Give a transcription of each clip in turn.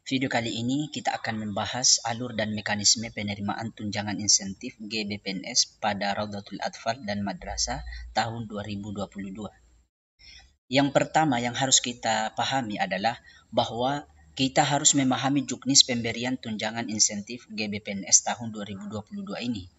Video kali ini kita akan membahas alur dan mekanisme penerimaan tunjangan insentif GBPNS pada Raudatul Atfal dan Madrasah tahun 2022. Yang pertama yang harus kita pahami adalah bahwa kita harus memahami juknis pemberian tunjangan insentif GBPNS tahun 2022 ini.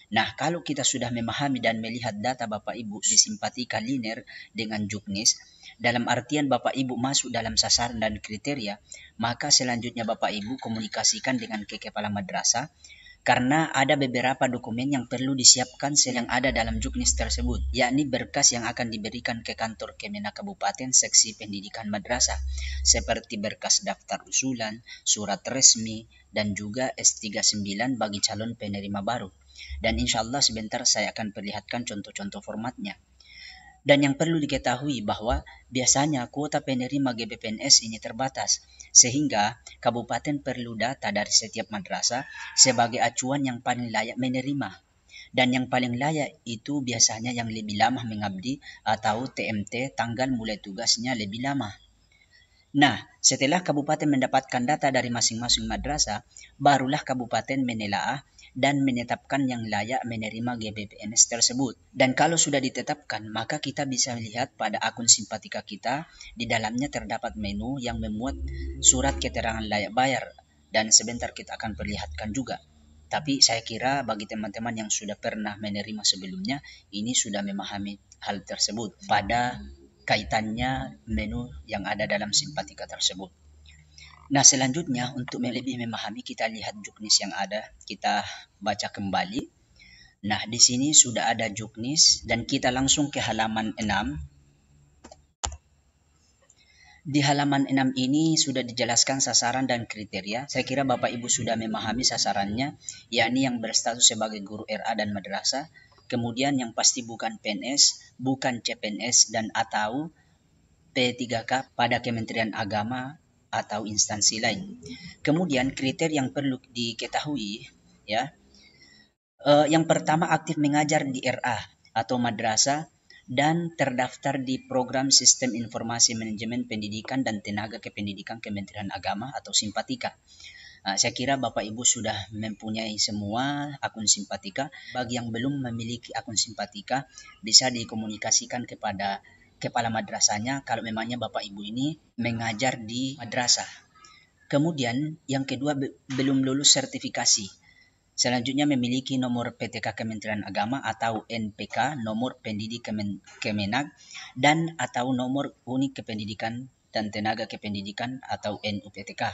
Nah, kalau kita sudah memahami dan melihat data Bapak Ibu di simpatika linear dengan juknis, dalam artian Bapak Ibu masuk dalam sasaran dan kriteria, maka selanjutnya Bapak Ibu komunikasikan dengan kepala madrasah karena ada beberapa dokumen yang perlu disiapkan yang ada dalam juknis tersebut, yakni berkas yang akan diberikan ke kantor Kemenak Kabupaten Seksi Pendidikan Madrasah, seperti berkas daftar usulan, surat resmi, dan juga S39 bagi calon penerima baru. Dan insya Allah sebentar saya akan perlihatkan contoh-contoh formatnya. Dan yang perlu diketahui bahwa biasanya kuota penerima GBPNS ini terbatas, sehingga kabupaten perlu data dari setiap madrasah sebagai acuan yang paling layak menerima. Dan yang paling layak itu biasanya yang lebih lama mengabdi atau TMT tanggal mulai tugasnya lebih lama. Nah, setelah kabupaten mendapatkan data dari masing-masing madrasah, barulah kabupaten menelaah dan menetapkan yang layak menerima GBPNS tersebut. Dan kalau sudah ditetapkan, maka kita bisa lihat pada akun simpatika kita, di dalamnya terdapat menu yang memuat surat keterangan layak bayar. Dan sebentar kita akan perlihatkan juga. Tapi saya kira bagi teman-teman yang sudah pernah menerima sebelumnya, ini sudah memahami hal tersebut pada kaitannya menu yang ada dalam simpatika tersebut. Nah, selanjutnya untuk lebih memahami, kita lihat juknis yang ada, kita baca kembali. Nah, di sini sudah ada juknis dan kita langsung ke halaman 6. Di halaman 6 ini sudah dijelaskan sasaran dan kriteria. Saya kira Bapak Ibu sudah memahami sasarannya, yakni yang berstatus sebagai guru RA dan madrasah, kemudian yang pasti bukan PNS, bukan CPNS, dan atau P3K pada Kementerian Agama atau instansi lain. Kemudian kriteria yang perlu diketahui, ya, yang pertama aktif mengajar di RA atau madrasah dan terdaftar di program Sistem Informasi Manajemen Pendidikan dan Tenaga Kependidikan Kementerian Agama atau Simpatika. Saya kira Bapak Ibu sudah mempunyai semua akun simpatika. Bagi yang belum memiliki akun simpatika, bisa dikomunikasikan kepada kepala madrasahnya kalau memangnya Bapak Ibu ini mengajar di madrasah. Kemudian yang kedua, belum lulus sertifikasi. Selanjutnya memiliki nomor PTK Kementerian Agama atau NPK, nomor pendidik Kemenak, dan atau nomor unik kependidikan dan tenaga kependidikan atau NUPTK.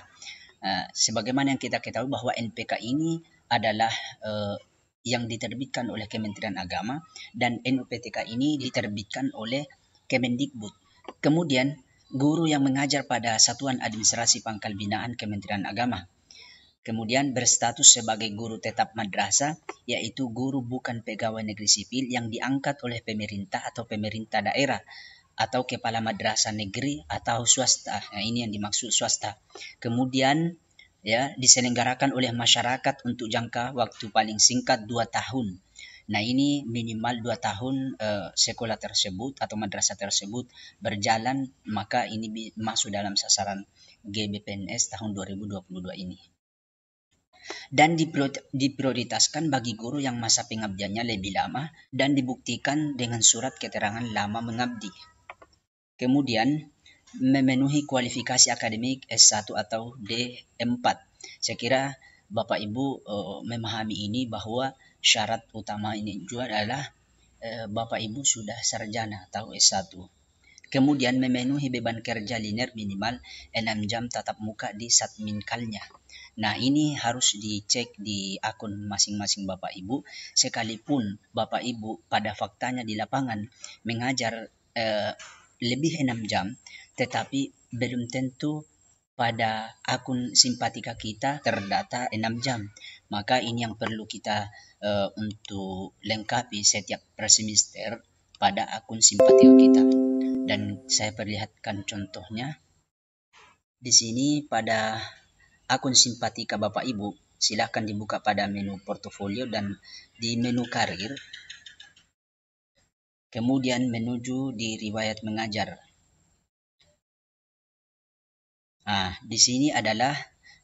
Sebagaimana yang kita ketahui bahwa NPK ini adalah yang diterbitkan oleh Kementerian Agama dan NUPTK ini diterbitkan oleh Kemendikbud. Kemudian guru yang mengajar pada Satuan Administrasi Pangkal Binaan Kementerian Agama. Kemudian berstatus sebagai guru tetap madrasah, yaitu guru bukan pegawai negeri sipil yang diangkat oleh pemerintah atau pemerintah daerah atau kepala madrasah negeri atau swasta. Nah, ini yang dimaksud swasta. Kemudian ya diselenggarakan oleh masyarakat untuk jangka waktu paling singkat 2 tahun. Nah, ini minimal 2 tahun sekolah tersebut atau madrasah tersebut berjalan, maka ini masuk dalam sasaran GBPNS tahun 2022 ini. Dan diprioritaskan bagi guru yang masa pengabdiannya lebih lama dan dibuktikan dengan surat keterangan lama mengabdi. Kemudian memenuhi kualifikasi akademik S1 atau D4. Saya kira Bapak Ibu memahami ini bahwa syarat utama ini juga adalah Bapak Ibu sudah sarjana atau S1. Kemudian memenuhi beban kerja linear minimal 6 jam tatap muka di Satminkalnya. Nah, ini harus dicek di akun masing-masing Bapak Ibu, sekalipun Bapak Ibu pada faktanya di lapangan mengajar lebih 6 jam, tetapi belum tentu pada akun simpatika kita terdata 6 jam. Maka ini yang perlu kita untuk lengkapi setiap per semester pada akun simpatika kita. Dan saya perlihatkan contohnya. Di sini pada akun simpatika Bapak Ibu, silahkan dibuka pada menu portofolio dan di menu karir. Kemudian menuju di riwayat mengajar. Di sini adalah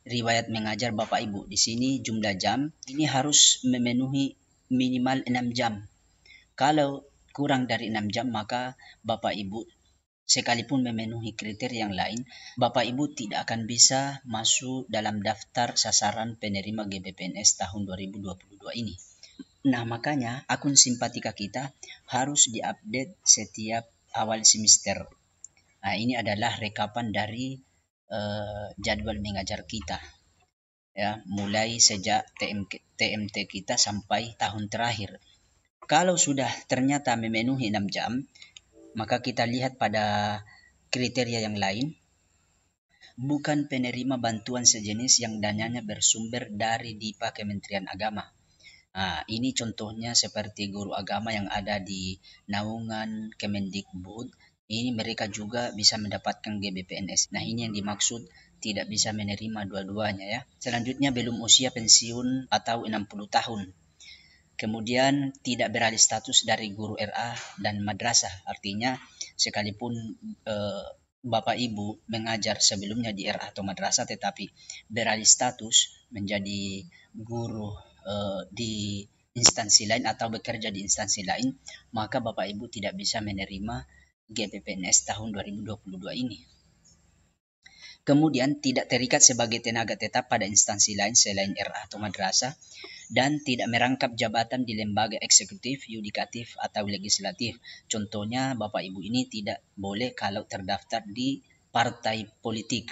riwayat mengajar Bapak Ibu. Di sini jumlah jam ini harus memenuhi minimal 6 jam. Kalau kurang dari 6 jam maka Bapak Ibu sekalipun memenuhi kriteria yang lain, Bapak Ibu tidak akan bisa masuk dalam daftar sasaran penerima GBPNS tahun 2022 ini. Nah, makanya akun simpatika kita harus diupdate setiap awal semester. Nah, ini adalah rekapan dari jadwal mengajar kita, ya, mulai sejak TMT kita sampai tahun terakhir. Kalau sudah ternyata memenuhi 6 jam, maka kita lihat pada kriteria yang lain, bukan penerima bantuan sejenis yang dananya bersumber dari DIPA Kementerian Agama. Nah, ini contohnya seperti guru agama yang ada di naungan Kemendikbud. Ini mereka juga bisa mendapatkan GBPNS. Nah, ini yang dimaksud tidak bisa menerima dua-duanya, ya. Selanjutnya belum usia pensiun atau 60 tahun. Kemudian tidak beralih status dari guru RA dan madrasah. Artinya sekalipun Bapak Ibu mengajar sebelumnya di RA atau madrasah tetapi beralih status menjadi guru di instansi lain atau bekerja di instansi lain, maka Bapak Ibu tidak bisa menerima GBPNS tahun 2022 ini. Kemudian tidak terikat sebagai tenaga tetap pada instansi lain selain RA atau madrasah, dan tidak merangkap jabatan di lembaga eksekutif, yudikatif, atau legislatif. Contohnya Bapak Ibu ini tidak boleh kalau terdaftar di partai politik.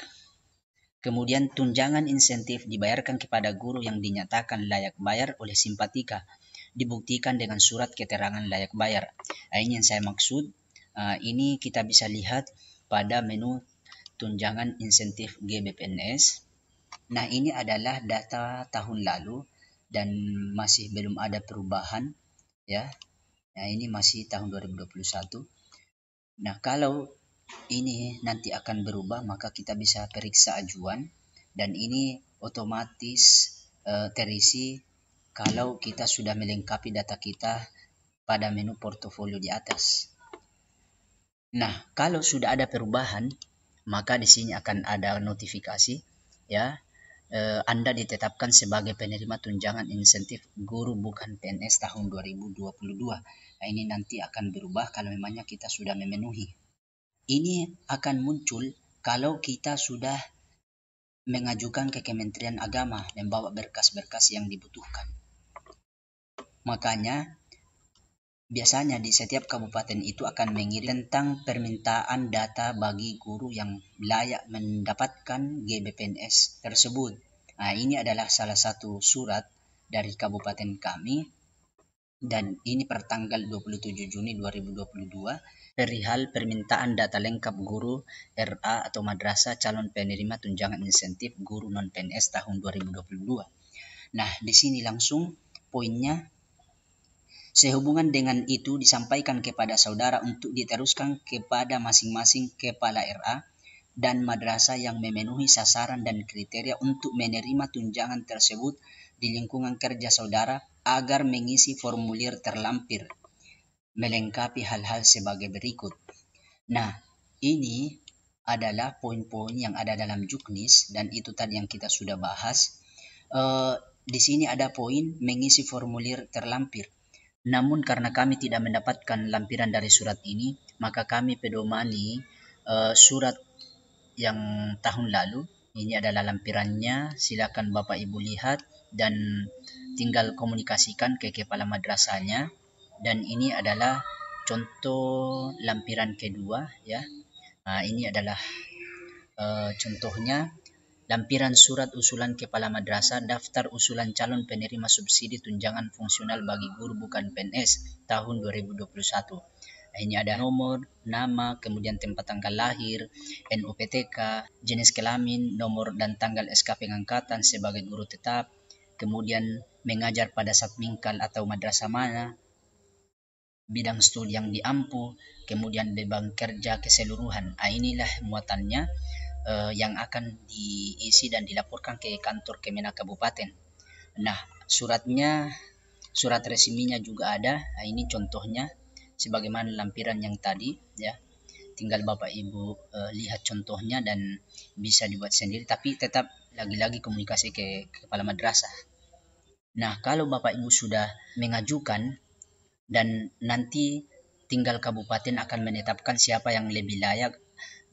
Kemudian tunjangan insentif dibayarkan kepada guru yang dinyatakan layak bayar oleh simpatika, dibuktikan dengan surat keterangan layak bayar. Nah, ini yang saya maksud. Ini kita bisa lihat pada menu tunjangan insentif GBPNS. Nah, ini adalah data tahun lalu dan masih belum ada perubahan, ya. Nah, ini masih tahun 2021. Nah, kalau ini nanti akan berubah, maka kita bisa periksa ajuan dan ini otomatis terisi kalau kita sudah melengkapi data kita pada menu portofolio di atas. Nah, kalau sudah ada perubahan, maka di sini akan ada notifikasi, ya. Anda ditetapkan sebagai penerima tunjangan insentif guru bukan PNS tahun 2022. Nah, ini nanti akan berubah kalau memangnya kita sudah memenuhi. Ini akan muncul kalau kita sudah mengajukan ke Kementerian Agama membawa berkas-berkas yang dibutuhkan. Makanya biasanya di setiap kabupaten itu akan mengirim tentang permintaan data bagi guru yang layak mendapatkan GBPNS tersebut. Nah, ini adalah salah satu surat dari kabupaten kami dan ini per tanggal 27 Juni 2022 perihal permintaan data lengkap guru RA atau madrasah calon penerima tunjangan insentif guru non-PNS tahun 2022. Nah, di sini langsung poinnya, sehubungan dengan itu disampaikan kepada saudara untuk diteruskan kepada masing-masing kepala RA dan madrasah yang memenuhi sasaran dan kriteria untuk menerima tunjangan tersebut di lingkungan kerja saudara agar mengisi formulir terlampir melengkapi hal-hal sebagai berikut. Nah, ini adalah poin-poin yang ada dalam juknis dan itu tadi yang kita sudah bahas. Di sini ada poin mengisi formulir terlampir. Namun karena kami tidak mendapatkan lampiran dari surat ini, maka kami pedomani surat yang tahun lalu. Ini adalah lampirannya, silakan Bapak Ibu lihat dan tinggal komunikasikan ke kepala madrasahnya. Dan ini adalah contoh lampiran kedua, ya. Nah, ini adalah contohnya lampiran surat usulan kepala madrasah daftar usulan calon penerima subsidi tunjangan fungsional bagi guru bukan PNS tahun 2021. Nah, ini ada nomor, nama, kemudian tempat tanggal lahir, NUPTK, jenis kelamin, nomor dan tanggal SK pengangkatan sebagai guru tetap, kemudian mengajar pada Satmingkal atau madrasah mana, bidang studi yang diampu, kemudian beban kerja keseluruhan. Nah, inilah muatannya yang akan diisi dan dilaporkan ke kantor Kemenak Kabupaten. Nah, surat resminya juga ada. Nah, ini contohnya sebagaimana lampiran yang tadi, ya. tinggal Bapak Ibu lihat contohnya dan bisa dibuat sendiri, tapi tetap lagi-lagi komunikasi ke kepala madrasah. Nah, kalau Bapak Ibu sudah mengajukan dan nanti tinggal kabupaten akan menetapkan siapa yang lebih layak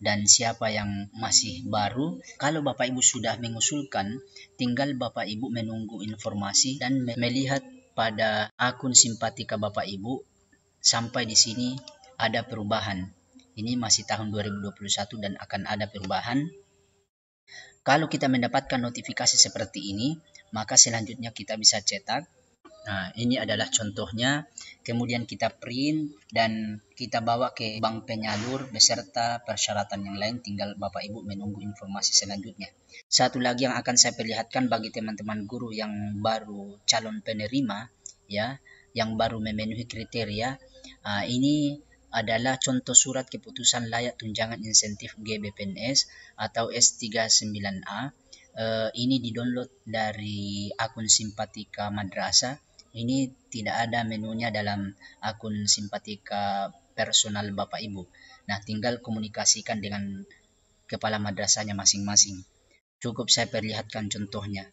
dan siapa yang masih baru. Kalau Bapak Ibu sudah mengusulkan, tinggal Bapak Ibu menunggu informasi dan melihat pada akun simpatika Bapak Ibu sampai di sini ada perubahan. Ini masih tahun 2021 dan akan ada perubahan. Kalau kita mendapatkan notifikasi seperti ini, maka selanjutnya kita bisa cetak. Nah, ini adalah contohnya. Kemudian kita print dan kita bawa ke bank penyalur beserta persyaratan yang lain. Tinggal Bapak Ibu menunggu informasi selanjutnya. Satu lagi yang akan saya perlihatkan bagi teman-teman guru yang baru calon penerima, ya, yang baru memenuhi kriteria. Ini adalah contoh surat keputusan layak tunjangan insentif GBPNS atau S39A. Ini di-download dari akun simpatika madrasah. Ini tidak ada menunya dalam akun simpatika personal Bapak Ibu. Nah, tinggal komunikasikan dengan kepala madrasahnya masing-masing. Cukup saya perlihatkan contohnya.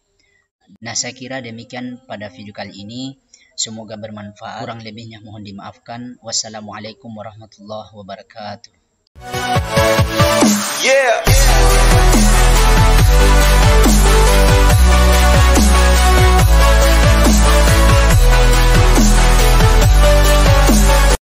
Nah, saya kira demikian pada video kali ini. Semoga bermanfaat. Kurang lebihnya mohon dimaafkan. Wassalamualaikum warahmatullahi wabarakatuh. Yeah.